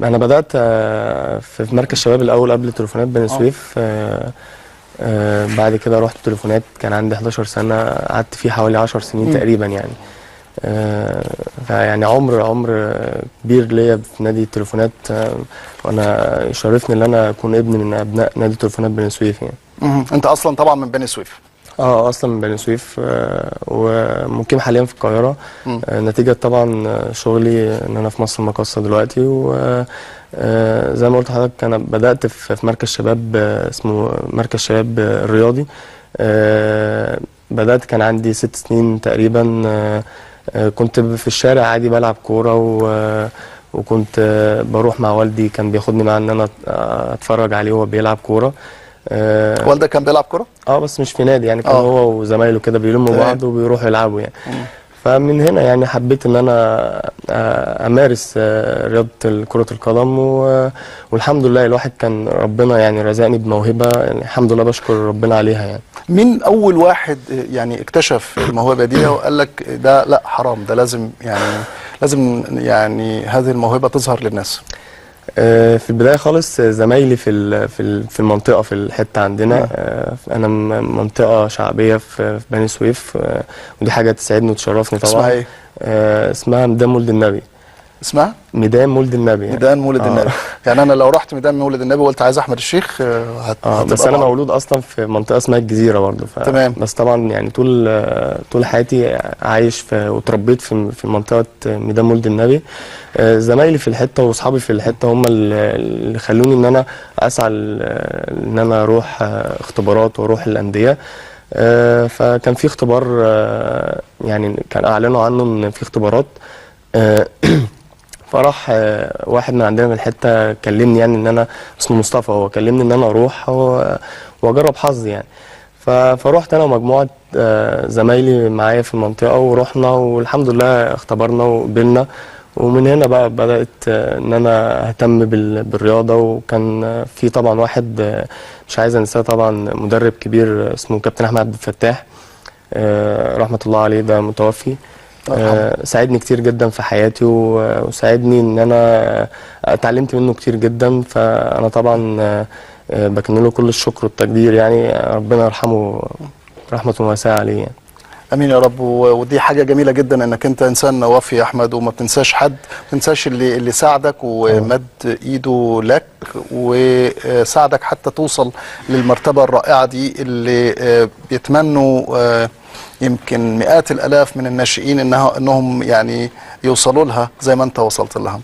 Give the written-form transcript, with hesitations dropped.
انا بدات في مركز شباب الاول قبل تليفونات بني سويف. بعد كده رحت تليفونات، كان عندي 11 سنه، قعدت فيه حوالي 10 سنين تقريبا يعني. فيعني عمر كبير ليا في نادي التليفونات. وانا يشرفني ان انا اكون ابن من ابناء نادي التليفونات بني سويف يعني. انت اصلا طبعا من بني سويف؟ اصلا من بني سويف، ومقيم حاليا في القاهره. نتيجه طبعا شغلي ان انا في مصر المقاصه دلوقتي. و زي ما قلت لحضرتك انا بدات في مركز شباب اسمه مركز شباب الرياضي. بدات كان عندي 6 سنين تقريبا. كنت في الشارع عادي بلعب كوره، وكنت بروح مع والدي، كان بياخدني معاه ان انا اتفرج عليه وهو بيلعب كوره. والدك كان بيلعب كوره؟ بس مش في نادي يعني، كان هو وزمايله كده بيلموا بعض وبيروحوا يلعبوا يعني. فمن هنا يعني حبيت ان انا امارس رياضه كره القدم. والحمد لله الواحد كان ربنا يعني رزقني بموهبه، يعني الحمد لله بشكر ربنا عليها يعني. مين اول واحد يعني اكتشف الموهبه دي وقال لك ده لا حرام، ده لازم يعني هذه الموهبه تظهر للناس؟ في البدايه خالص زمايلي في المنطقه، في الحته عندنا. انا منطقه شعبيه في بني سويف. ودي حاجه تسعدني وتشرفني طبعا. اسمها ايه؟ اسمها ميدان مولد النبي. اسمها ميدان مولد النبي يعني. ميدان مولد النبي. يعني انا لو رحت ميدان مولد النبي وقلت عايز احمد الشيخ بس انا مولود اصلا في منطقه اسمها الجزيره برضه. تمام. بس طبعا يعني طول حياتي عايش واتربيت في منطقه ميدان مولد النبي. زمايلي في الحته واصحابي في الحته هم اللي خلوني ان انا اسعى ان انا اروح اختبارات واروح الانديه. فكان في اختبار، يعني كان اعلنوا عنه ان في اختبارات. فراح واحد من عندنا من الحته كلمني، يعني ان انا اسمه مصطفى، هو كلمني ان انا اروح واجرب حظي يعني. فروحت انا ومجموعه زمايلي معايا في المنطقه، ورحنا والحمد لله اختبرنا وقبلنا. ومن هنا بقى بدات ان انا اهتم بالرياضه. وكان في طبعا واحد مش عايز انساه طبعا، مدرب كبير اسمه كابتن احمد عبد الفتاح، رحمه الله عليه، ده متوفي. ساعدني كتير جدا في حياتي، وساعدني ان انا اتعلمت منه كتير جدا. فانا طبعا بكن له كل الشكر والتقدير يعني. ربنا يرحمه رحمه واسعه عليه يعني. امين يا رب. ودي حاجه جميله جدا انك انت انسان وفي يا احمد، وما بتنساش حد، ما بتنساش اللي ساعدك ومد ايده لك وساعدك حتى توصل للمرتبه الرائعه دي اللي بيتمنوا يمكن مئات الالاف من الناشئين انهم يعني يوصلوا لها زي ما انت وصلت لها.